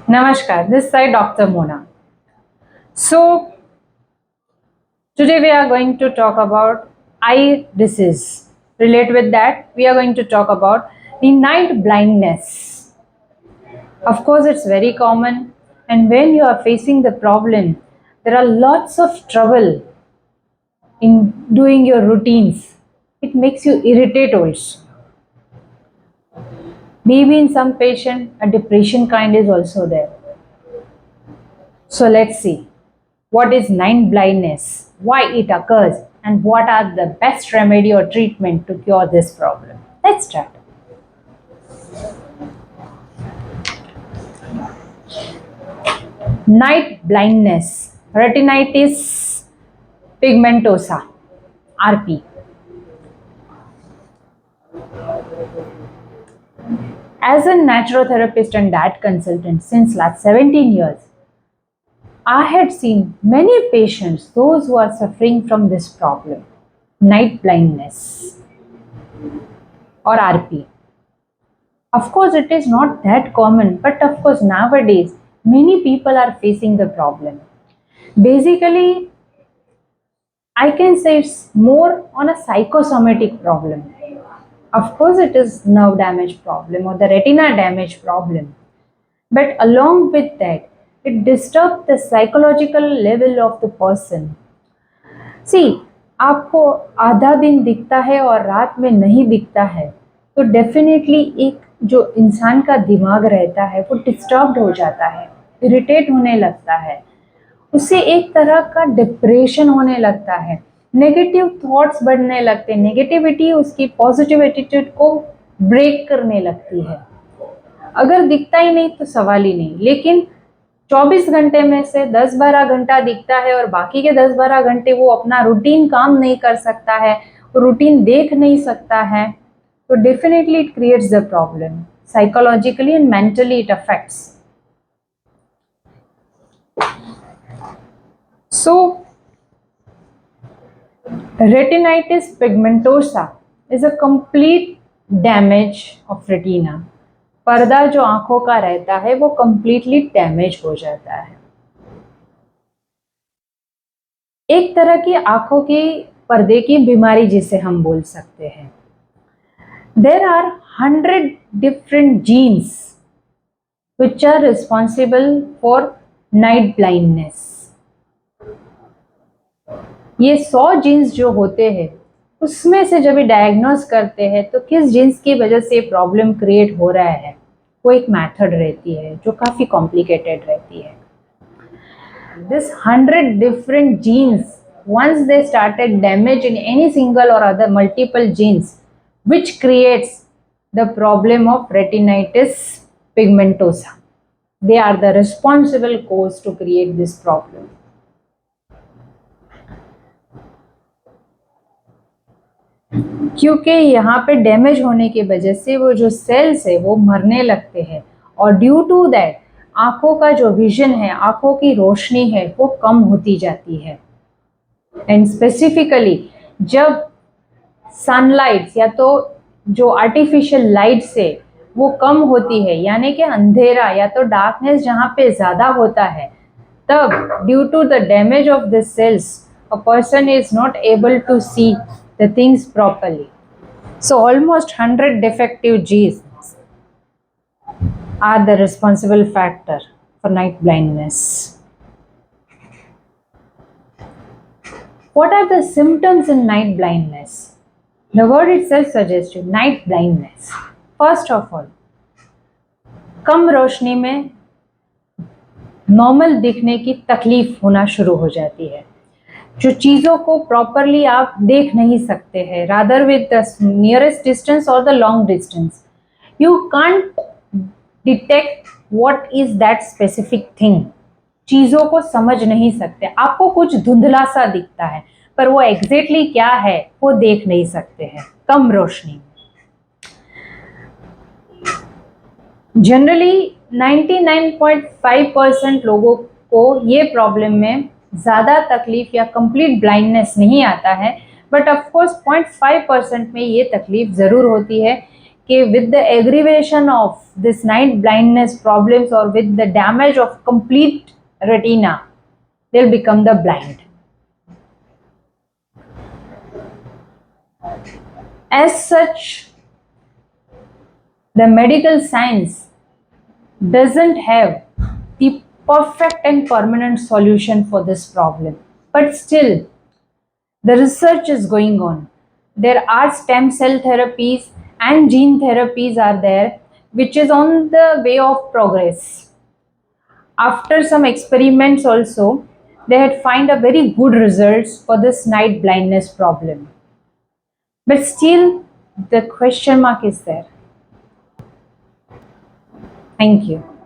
Namaskar, this side Dr. Mona. So, today we are going to talk about eye disease. Relate with that, we are going to talk about the night blindness. Of course, it's very common, and when you are facing the problem, there are lots of trouble in doing your routines. It makes you irritate also. Maybe in some patient, a depression kind is also there. So let's see. What is night blindness, why it occurs, and what are the best remedy or treatment to cure this problem. Let's start. Night blindness, retinitis pigmentosa, RP. As a naturotherapist and diet consultant since last 17 years, I had seen many patients, those who are suffering from this problem, night blindness or RP. Of course, it is not that common, but of course, nowadays, many people are facing the problem. Basically, I can say it's more on a psychosomatic problem. Of course, it is nerve damage problem or the retina damage problem. But along with that, it disturbs the psychological level of the person. See, आपको आधा दिन दिखता है और रात में नहीं दिखता है तो डेफिनेटली एक जो इंसान का दिमाग रहता है वो डिस्टर्ब्ड हो जाता है, इरिटेट होने लगता है, उससे एक तरह का डिप्रेशन होने लगता है, नेगेटिव थॉट्स बढ़ने लगते हैं, नेगेटिविटी उसकी पॉजिटिव एटीट्यूड को ब्रेक करने लगती है। अगर दिखता ही नहीं तो सवाल ही नहीं, लेकिन 24 घंटे में से 10-12 घंटा दिखता है और बाकी के 10-12 घंटे वो अपना रूटीन काम नहीं कर सकता है, रूटीन देख नहीं सकता है, तो definitely it creates the problem psychologically and mentally it affects. So, retinitis pigmentosa is a complete damage of retina. पर्दा जो आंखों का रहता है वो कंप्लीटली डैमेज हो जाता है. एक तरह की आंखों की पर्दे की बीमारी जिसे हम बोल सकते हैं. There are 100 different genes which are responsible for night blindness. ये 100 जीन्स जो होते हैं उसमें से जब डायग्नोस करते हैं तो किस जीन्स की वजह से प्रॉब्लम क्रिएट हो रहा है वो एक मेथड रहती है जो काफ़ी कॉम्प्लिकेटेड रहती है. This 100 different genes once they started damage in any single or other multiple genes which creates the problem of retinitis pigmentosa. They are the responsible cause to create this problem. क्योंकि यहाँ पे damage होने की वजह से वो जो sales है वो मरने लगते हैं और ड्यू टू दैट आँखों का जो विजन है, आँखों की रोशनी है वो कम होती जाती है. एंड स्पेसिफिकली जब सनलाइट या तो जो आर्टिफिशियल लाइट से वो कम होती है, यानी कि अंधेरा या तो डार्कनेस जहाँ पे ज़्यादा होता है, तब due to the damage of the cells a person is not able to see the things properly. So almost 100 defective genes are the responsible factor for night blindness. What are the symptoms in night blindness? The word itself suggests you night blindness. First of all, कम रोशनी में normal दिखने की तकलीफ होना शुरू हो जाती है. जो चीज़ों को प्रॉपरली आप देख नहीं सकते हैं, rather with the nearest distance और the long distance, you can't detect what is that specific thing. चीज़ों को समझ नहीं सकते, आपको कुछ धुंधला सा दिखता है पर वो एग्जैक्टली क्या है वो देख नहीं सकते हैं कम रोशनी. जनरली 99.5% लोगों को ये प्रॉब्लम में ज़्यादा तकलीफ या कंप्लीट ब्लाइंडनेस नहीं आता है, बट ऑफ कोर्स 0.5% में ये तकलीफ ज़रूर होती है okay, with the aggravation of this night blindness problems or with the damage of complete retina, they'll become the blind. As such, the medical science doesn't have the perfect and permanent solution for this problem. But still, the research is going on. There are stem cell therapies and gene therapies are there, which is on the way of progress. After some experiments also, they had find a very good results for this night blindness problem. But still, the question mark is there. Thank you.